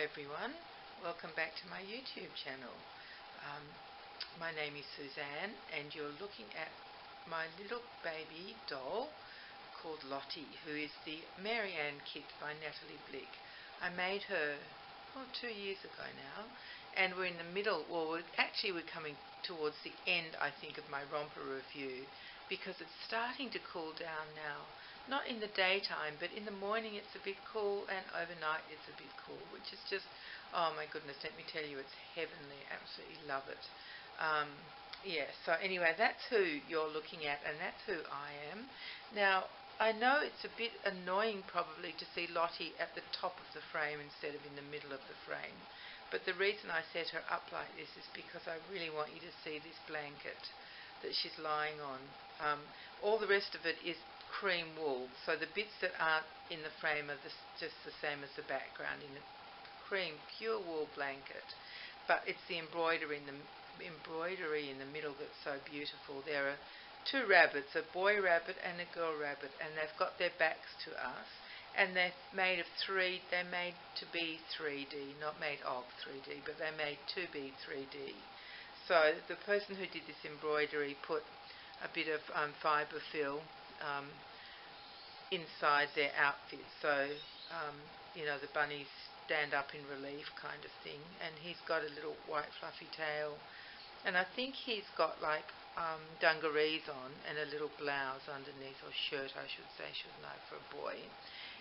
everyone, welcome back to my YouTube channel. My name is Suzanne and you're looking at my little baby doll called Lottie, who is the Marianne kit by Natalie Blick. I made her 2 years ago now, and we're in the middle, we're coming towards the end, I think, of my Romper review, because it's starting to cool down now. Not in the daytime, but in the morning it's a bit cool, and overnight it's a bit cool, which is just, oh my goodness, let me tell you, it's heavenly. Absolutely love it. So anyway, that's who you're looking at, and that's who I am. Now, I know it's a bit annoying probably to see Lottie at the top of the frame instead of in the middle of the frame, but the reason I set her up like this is because I really want you to see this blanket that she's lying on. All the rest of it is cream wool, so the bits that aren't in the frame are just the same as the background in a cream pure wool blanket, but it's the embroidery in the middle that's so beautiful. There are two rabbits, a boy rabbit and a girl rabbit, and they've got their backs to us, and they're made to be 3D, not made of 3D, but they're made to be 3D. So the person who did this embroidery put a bit of fibre fill inside their outfit, so the bunnies stand up in relief kind of thing, and he's got a little white fluffy tail, and I think he's got like dungarees on and a little blouse underneath, or shirt I should say, shouldn't I, for a boy.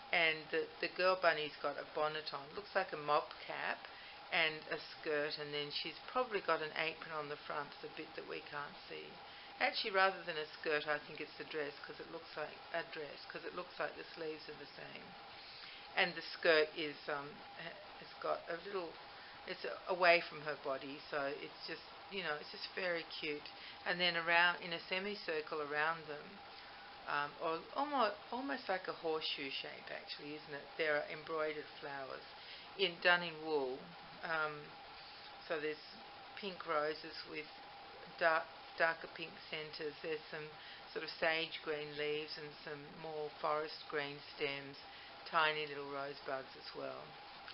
And the girl bunny's got a bonnet on, looks like a mop cap, and a skirt, and then she's probably got an apron on the front, the bit that we can't see. Actually, rather than a skirt, I think it's a dress, because it looks like a dress, because it looks like the sleeves are the same. And the skirt is it's got a little, it's away from her body, so it's just, it's just very cute. And then around, in a semicircle around them, or almost like a horseshoe shape actually, isn't it? There are embroidered flowers done in wool. So there's pink roses with darker pink centres. There's some sort of sage green leaves and some more forest green stems, tiny little rosebuds as well,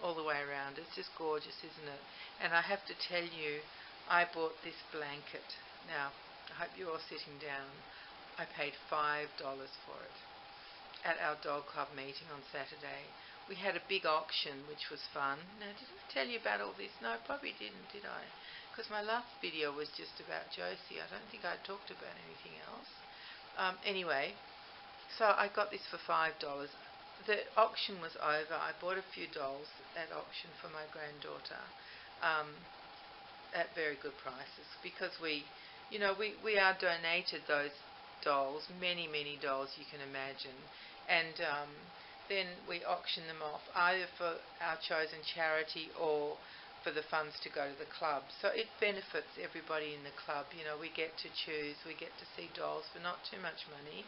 all the way around. It's just gorgeous, isn't it? And I have to tell you, I bought this blanket. Now, I hope you're all sitting down. I paid $5 for it at our dog club meeting on Saturday. We had a big auction, which was fun. Now, did I tell you about all this? No, I probably didn't, did I? Because my last video was just about Josie. I don't think I talked about anything else. Anyway, so I got this for $5. The auction was over. I bought a few dolls at auction for my granddaughter at very good prices, because we are donated those dolls, many dolls you can imagine, and then we auction them off either for our chosen charity or for the funds to go to the club. So it benefits everybody in the club. We get to choose, we get to see dolls for not too much money.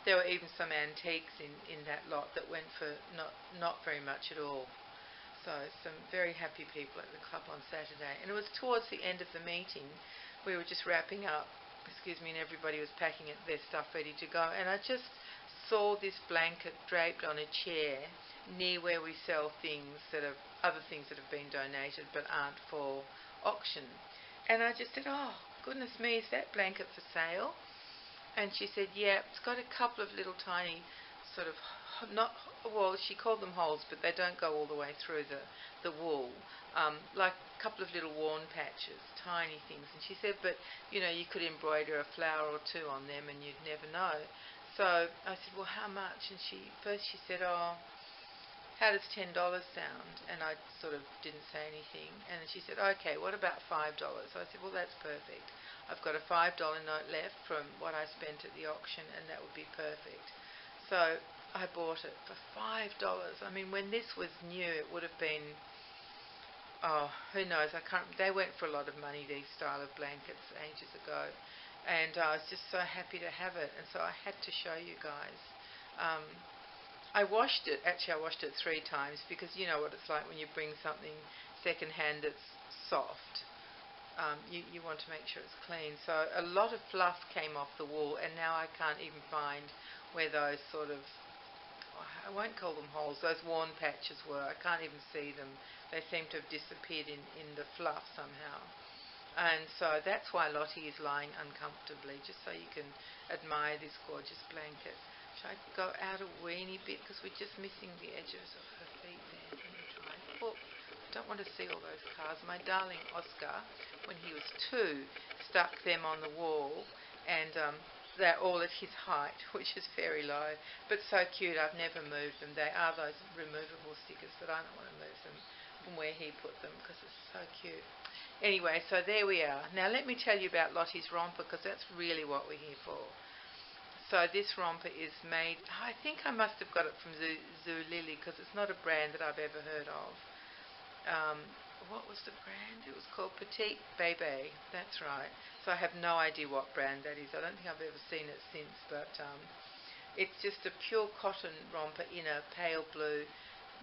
There were even some antiques in that lot that went for not very much at all. So some very happy people at the club on Saturday. And it was towards the end of the meeting. We were just wrapping up, and everybody was packing their stuff ready to go. And I just saw this blanket draped on a chair near where we sell other things that have been donated but aren't for auction. And I just said, oh, goodness me, is that blanket for sale? And she said, yeah, it's got a couple of little tiny sort of, she called them holes, but they don't go all the way through the wool, like a couple of little worn patches, tiny things. And she said, but, you could embroider a flower or two on them and you'd never know. So I said, well, how much? And she said, oh, how does $10 sound? And I sort of didn't say anything. And she said, okay, what about $5? So I said, well, that's perfect. I've got a $5 note left from what I spent at the auction, and that would be perfect. So I bought it for $5. I mean, when this was new, it would have been, who knows, they went for a lot of money, these style of blankets, ages ago. And I was just so happy to have it, and so I had to show you guys. I washed it 3 times, because you know what it's like when you bring something second-hand that's soft. You want to make sure it's clean. So a lot of fluff came off the wool, and now I can't even find where those sort of I won't call them holes, those worn patches were. I can't even see them. They seem to have disappeared in the fluff somehow. And so that's why Lottie is lying uncomfortably, just so you can admire this gorgeous blanket. Should I go out a weeny bit because we're just missing the edges of her feet there? Let me try. Oh, I don't want to see all those cars. My darling Oscar, when he was 2, stuck them on the wall, and they're all at his height, which is very low, but so cute. I've never moved them. They are those removable stickers, but I don't want to move them from where he put them because it's so cute. Anyway, so there we are. Now let me tell you about Lottie's romper because that's really what we're here for. So this romper is made, I think I must have got it from Zulily because it's not a brand that I've ever heard of. What was the brand? It was called Petit Bebe. That's right. So I have no idea what brand that is. I don't think I've ever seen it since, but it's just a pure cotton romper in a pale blue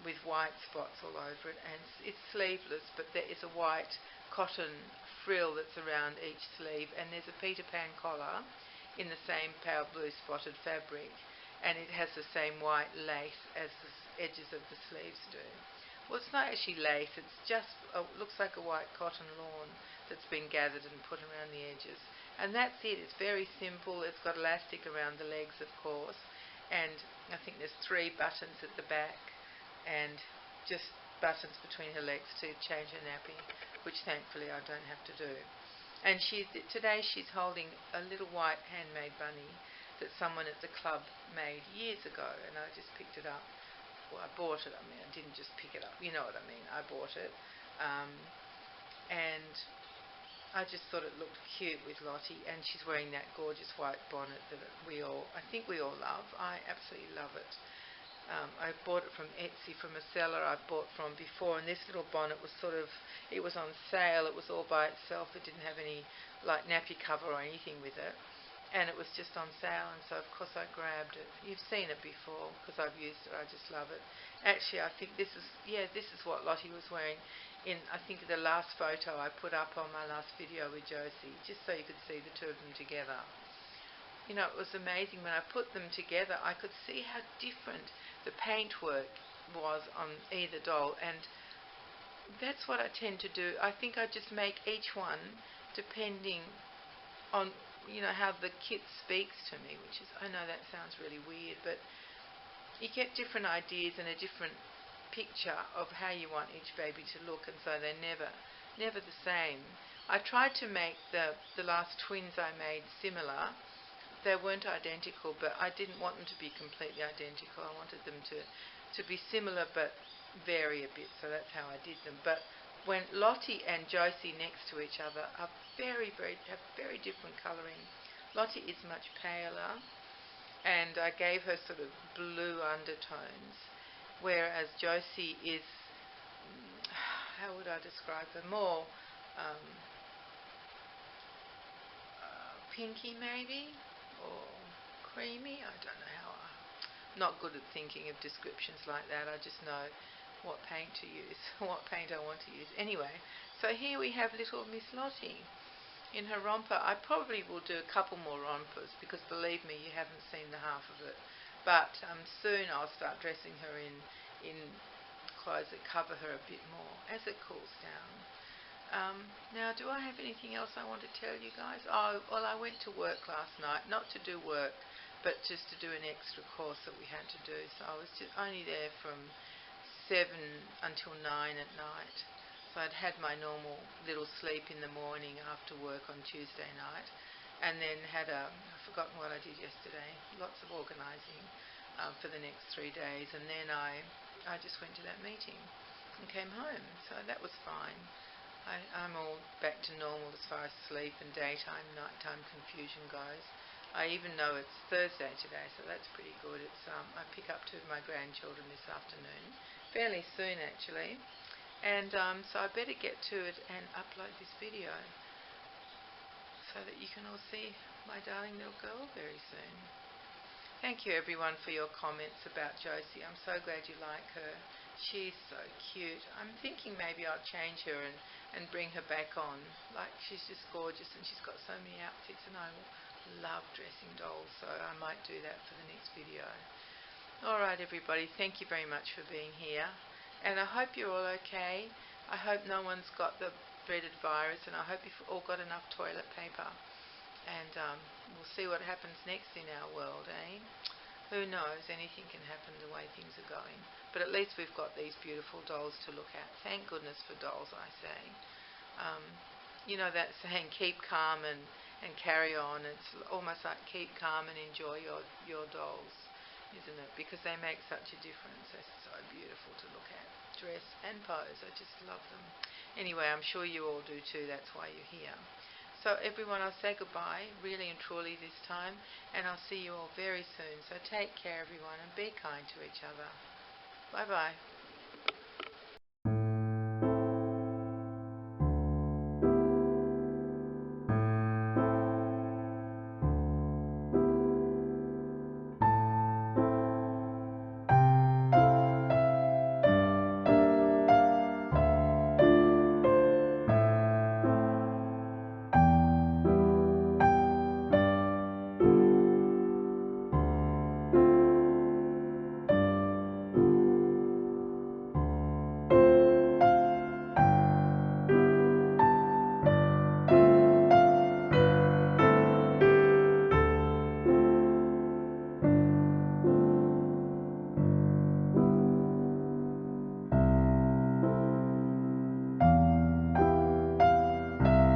with white spots all over it, and it's sleeveless, but there is a white cotton frill that's around each sleeve, and there's a Peter Pan collar in the same pale blue spotted fabric, and it has the same white lace as the edges of the sleeves do. Well, it's not actually lace, it's just looks like a white cotton lawn that's been gathered and put around the edges. And that's it. It's very simple. It's got elastic around the legs, of course, and I think there's 3 buttons at the back and just buttons between her legs to change her nappy, which thankfully I don't have to do. And today she's holding a little white handmade bunny that someone at the club made years ago, and I just picked it up. Well, I bought it. I mean, I didn't just pick it up. You know what I mean. I bought it. And I just thought it looked cute with Lottie, and she's wearing that gorgeous white bonnet that I think we all love. I absolutely love it. I bought it from Etsy from a seller I've bought from before, and this little bonnet was it was on sale. It was all by itself. It didn't have any like nappy cover or anything with it, and it was just on sale, and so of course I grabbed it. You've seen it before because I've used it. I just love it. Actually, I think this is what Lottie was wearing in, I think, the last photo I put up on my last video with Josie, just so you could see the two of them together. You know, it was amazing when I put them together. I could see how different the paintwork was on either doll, and that's what I tend to do. I think I just make each one depending on, you know, how the kit speaks to me, which is, I know that sounds really weird, but you get different ideas and a different picture of how you want each baby to look, and so they're never the same. I tried to make the last twins I made similar. They weren't identical, but I didn't want them to be completely identical. I wanted them to be similar but vary a bit, so that's how I did them. But when Lottie and Josie next to each other are have very different colouring. Lottie is much paler, and I gave her sort of blue undertones, whereas Josie is, how would I describe her, more pinky maybe, or creamy. I don't know how. I'm not good at thinking of descriptions like that. I just know what paint to use, what paint I want to use. Anyway, so here we have little Miss Lottie in her romper. I probably will do a couple more rompers because, believe me, you haven't seen the half of it. But soon I'll start dressing her in clothes that cover her a bit more as it cools down. Now, do I have anything else I want to tell you guys? Oh, well, I went to work last night, not to do work, but just to do an extra course that we had to do. So I was just only there from 7 until 9 at night. So I'd had my normal little sleep in the morning after work on Tuesday night, and then had I've forgotten what I did yesterday, lots of organising for the next 3 days, and then I just went to that meeting and came home. So that was fine. I'm all back to normal as far as sleep and daytime, nighttime confusion goes. I even know it's Thursday today, so that's pretty good. It's I pick up 2 of my grandchildren this afternoon, fairly soon actually, and so I better get to it and upload this video so that you can all see my darling little girl very soon. Thank you everyone for your comments about Josie. I'm so glad you like her. She's so cute. I'm thinking maybe I'll change her and bring her back on. Like, she's just gorgeous, and she's got so many outfits, and I love dressing dolls, so I might do that for the next video. All right, everybody. Thank you very much for being here. And I hope you're all okay. I hope no one's got the dreaded virus, and I hope you've all got enough toilet paper. And we'll see what happens next in our world, eh? Who knows? Anything can happen the way things are going. But at least we've got these beautiful dolls to look at. Thank goodness for dolls, I say. You know that saying, keep calm and carry on. It's almost like keep calm and enjoy your dolls, isn't it? Because they make such a difference. They're so beautiful to look at. Dress and pose. I just love them. Anyway, I'm sure you all do too. That's why you're here. So everyone, I'll say goodbye, really and truly this time, and I'll see you all very soon. So take care, everyone, and be kind to each other. Bye-bye.